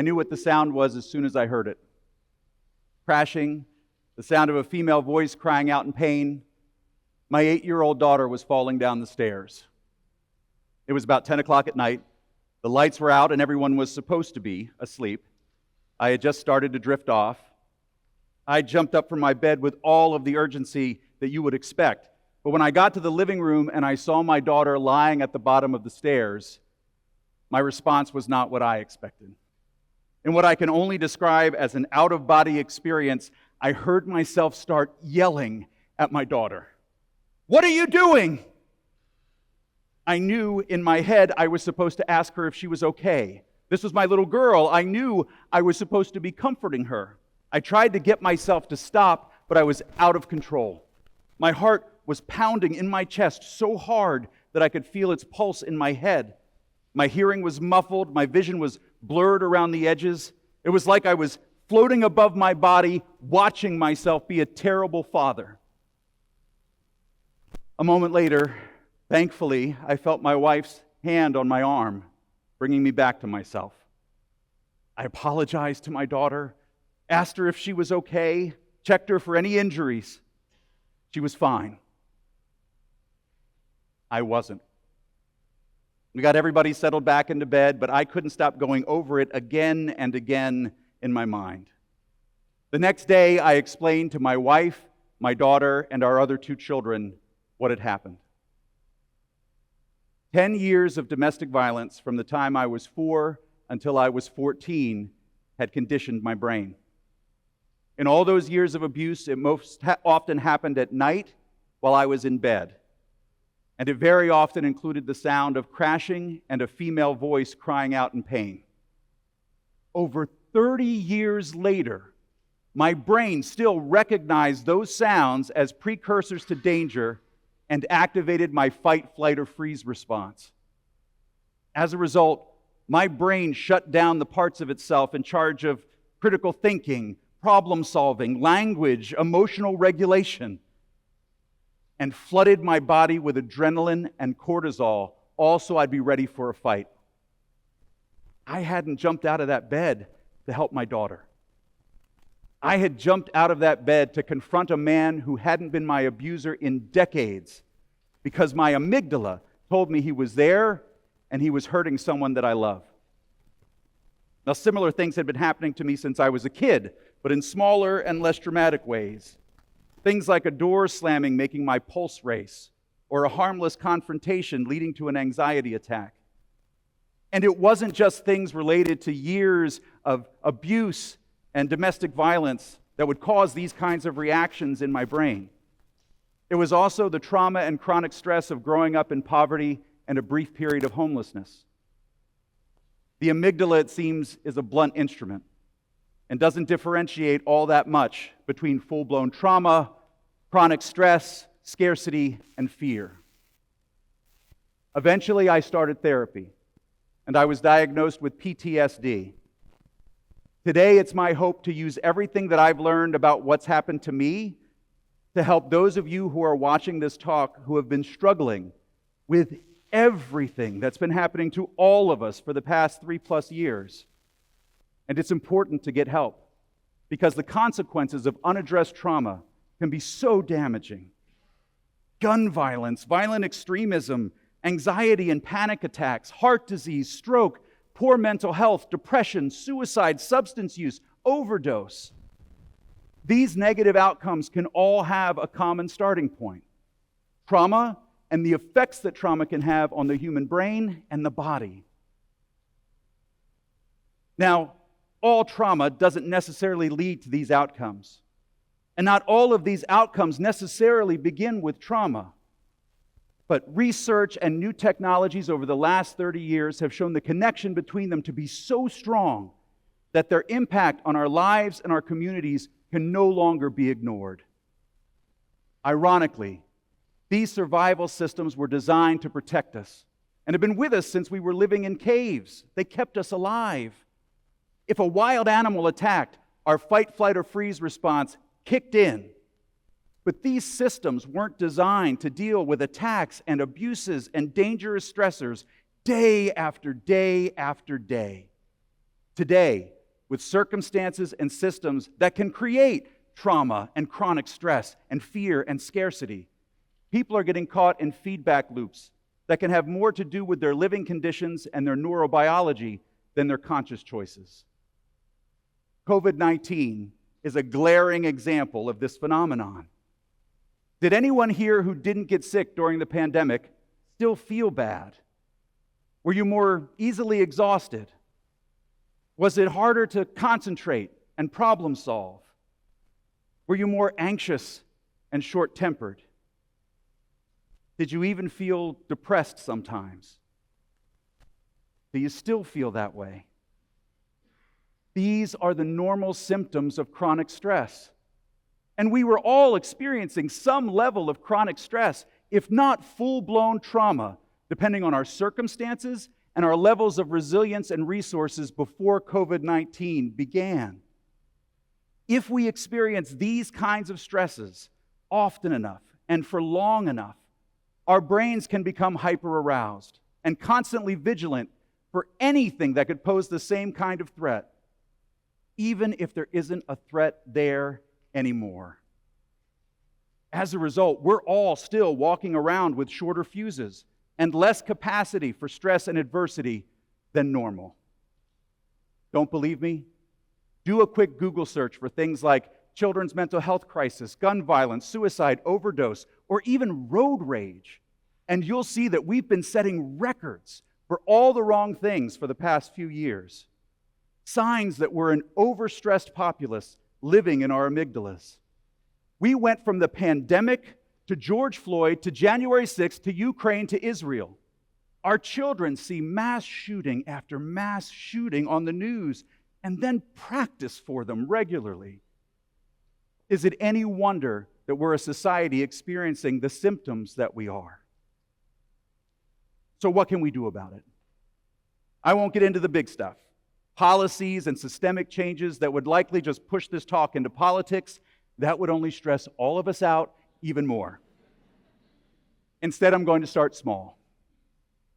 I knew what the sound was as soon as I heard it. Crashing, the sound of a female voice crying out in pain. My 8-year-old daughter was falling down the stairs. It was about 10 o'clock at night. The lights were out and everyone was supposed to be asleep. I had just started to drift off. I jumped up from my bed with all of the urgency that you would expect. But when I got to the living room and I saw my daughter lying at the bottom of the stairs, my response was not what I expected. In what I can only describe as an out-of-body experience, I heard myself start yelling at my daughter. "What are you doing?" I knew in my head I was supposed to ask her if she was okay. This was my little girl. I knew I was supposed to be comforting her. I tried to get myself to stop, but I was out of control. My heart was pounding in my chest so hard that I could feel its pulse in my head. My hearing was muffled. My vision was blurred around the edges. It was like I was floating above my body, watching myself be a terrible father. A moment later, thankfully, I felt my wife's hand on my arm, bringing me back to myself. I apologized to my daughter, asked her if she was okay, checked her for any injuries. She was fine. I wasn't. We got everybody settled back into bed, but I couldn't stop going over it again and again in my mind. The next day, I explained to my wife, my daughter, and our other 2 children what had happened. 10 years of domestic violence from the time I was 4 until I was 14 had conditioned my brain. In all those years of abuse, it most often happened at night while I was in bed. And it very often included the sound of crashing and a female voice crying out in pain. Over 30 years later, my brain still recognized those sounds as precursors to danger and activated my fight, flight, or freeze response. As a result, my brain shut down the parts of itself in charge of critical thinking, problem solving, language, emotional regulation, and flooded my body with adrenaline and cortisol, all so I'd be ready for a fight. I hadn't jumped out of that bed to help my daughter. I had jumped out of that bed to confront a man who hadn't been my abuser in decades because my amygdala told me he was there and he was hurting someone that I love. Now, similar things had been happening to me since I was a kid, but in smaller and less dramatic ways. Things like a door slamming making my pulse race, or a harmless confrontation leading to an anxiety attack. And it wasn't just things related to years of abuse and domestic violence that would cause these kinds of reactions in my brain. It was also the trauma and chronic stress of growing up in poverty and a brief period of homelessness. The amygdala, it seems, is a blunt instrument and doesn't differentiate all that much between full-blown trauma, chronic stress, scarcity, and fear. Eventually, I started therapy, and I was diagnosed with PTSD. Today, it's my hope to use everything that I've learned about what's happened to me to help those of you who are watching this talk who have been struggling with everything that's been happening to all of us for the past 3+ years. And it's important to get help because the consequences of unaddressed trauma can be so damaging. Gun violence, violent extremism, anxiety and panic attacks, heart disease, stroke, poor mental health, depression, suicide, substance use, overdose. These negative outcomes can all have a common starting point: trauma and the effects that trauma can have on the human brain and the body. Now, all trauma doesn't necessarily lead to these outcomes. And not all of these outcomes necessarily begin with trauma. But research and new technologies over the last 30 years have shown the connection between them to be so strong that their impact on our lives and our communities can no longer be ignored. Ironically, these survival systems were designed to protect us and have been with us since we were living in caves. They kept us alive. If a wild animal attacked, our fight, flight, or freeze response kicked in. But these systems weren't designed to deal with attacks and abuses and dangerous stressors day after day after day. Today, with circumstances and systems that can create trauma and chronic stress and fear and scarcity, people are getting caught in feedback loops that can have more to do with their living conditions and their neurobiology than their conscious choices. COVID-19 is a glaring example of this phenomenon. Did anyone here who didn't get sick during the pandemic still feel bad? Were you more easily exhausted? Was it harder to concentrate and problem solve? Were you more anxious and short-tempered? Did you even feel depressed sometimes? Do you still feel that way? These are the normal symptoms of chronic stress. And we were all experiencing some level of chronic stress, if not full-blown trauma, depending on our circumstances and our levels of resilience and resources before COVID-19 began. If we experience these kinds of stresses often enough and for long enough, our brains can become hyper-aroused and constantly vigilant for anything that could pose the same kind of threat, even if there isn't a threat there anymore. As a result, we're all still walking around with shorter fuses and less capacity for stress and adversity than normal. Don't believe me? Do a quick Google search for things like children's mental health crisis, gun violence, suicide, overdose, or even road rage, and you'll see that we've been setting records for all the wrong things for the past few years. Signs that we're an overstressed populace living in our amygdalas. We went from the pandemic to George Floyd to January 6th to Ukraine to Israel. Our children see mass shooting after mass shooting on the news and then practice for them regularly. Is it any wonder that we're a society experiencing the symptoms that we are? So what can we do about it? I won't get into the big stuff. Policies and systemic changes that would likely just push this talk into politics, that would only stress all of us out even more. Instead, I'm going to start small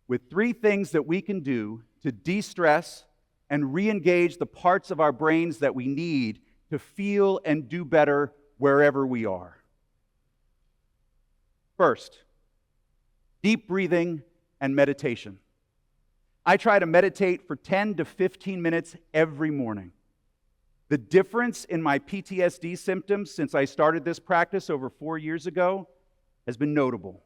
with 3 things that we can do to de-stress and re-engage the parts of our brains that we need to feel and do better wherever we are. First, deep breathing and meditation. I try to meditate for 10 to 15 minutes every morning. The difference in my PTSD symptoms since I started this practice over 4 years ago has been notable.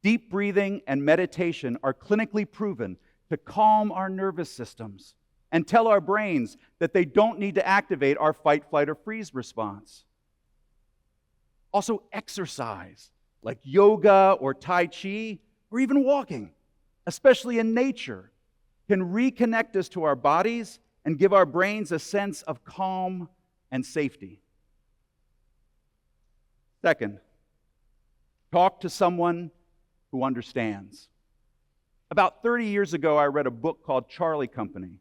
Deep breathing and meditation are clinically proven to calm our nervous systems and tell our brains that they don't need to activate our fight, flight, or freeze response. Also, exercise, like yoga or Tai Chi, or even walking, especially in nature, can reconnect us to our bodies and give our brains a sense of calm and safety. Second, talk to someone who understands. About 30 years ago, I read a book called Charlie Company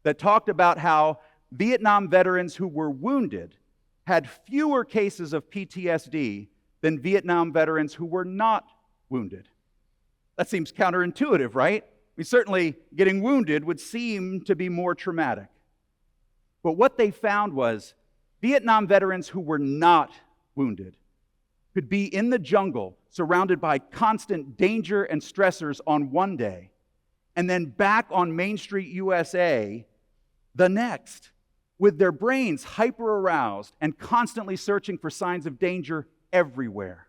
that talked about how Vietnam veterans who were wounded had fewer cases of PTSD than Vietnam veterans who were not wounded. That seems counterintuitive, right? Certainly getting wounded would seem to be more traumatic. But what they found was Vietnam veterans who were not wounded could be in the jungle surrounded by constant danger and stressors on one day, and then back on Main Street, USA, the next, with their brains hyper-aroused and constantly searching for signs of danger everywhere.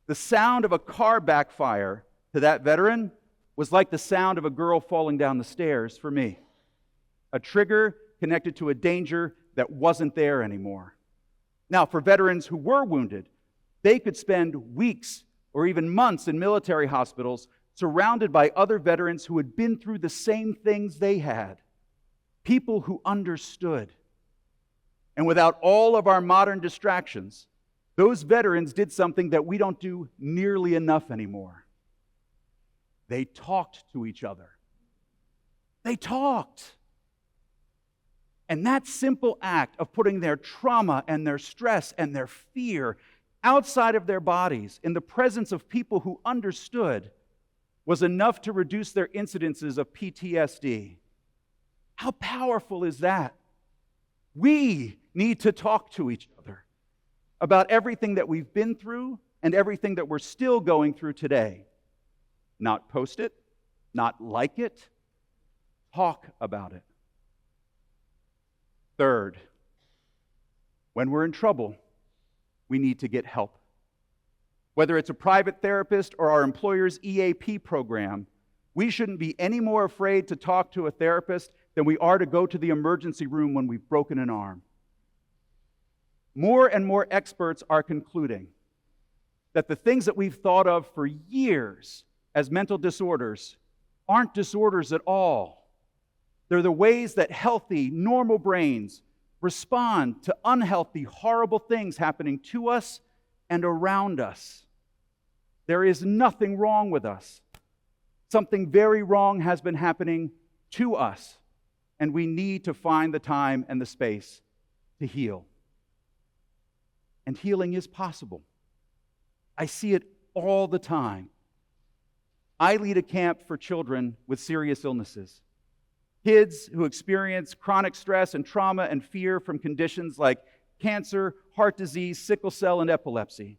The sound of a car backfire to that veteran was like the sound of a girl falling down the stairs for me. A trigger connected to a danger that wasn't there anymore. Now, for veterans who were wounded, they could spend weeks or even months in military hospitals surrounded by other veterans who had been through the same things they had. People who understood. And without all of our modern distractions, those veterans did something that we don't do nearly enough anymore. They talked to each other. They talked. And that simple act of putting their trauma and their stress and their fear outside of their bodies in the presence of people who understood was enough to reduce their incidences of PTSD. How powerful is that? We need to talk to each other about everything that we've been through and everything that we're still going through today. Not post it, not like it, talk about it. Third, when we're in trouble, we need to get help. Whether it's a private therapist or our employer's EAP program, we shouldn't be any more afraid to talk to a therapist than we are to go to the emergency room when we've broken an arm. More and more experts are concluding that the things that we've thought of for years as mental disorders aren't disorders at all. They're the ways that healthy, normal brains respond to unhealthy, horrible things happening to us and around us. There is nothing wrong with us. Something very wrong has been happening to us, and we need to find the time and the space to heal. And healing is possible. I see it all the time. I lead a camp for children with serious illnesses. Kids who experience chronic stress and trauma and fear from conditions like cancer, heart disease, sickle cell, and epilepsy.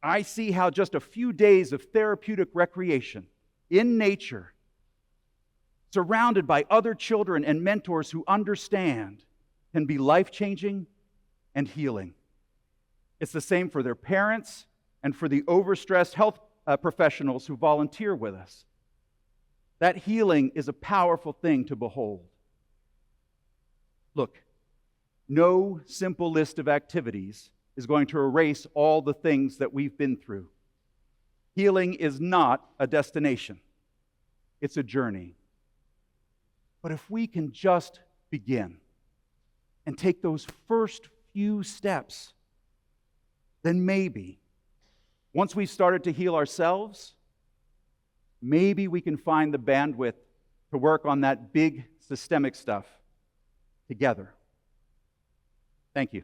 I see how just a few days of therapeutic recreation in nature, surrounded by other children and mentors who understand, can be life-changing and healing. It's the same for their parents and for the overstressed health professionals who volunteer with us. That healing is a powerful thing to behold. Look, no simple list of activities is going to erase all the things that we've been through. Healing is not a destination. It's a journey. But if we can just begin and take those first few steps, then maybe, once we've started to heal ourselves, maybe we can find the bandwidth to work on that big systemic stuff together. Thank you.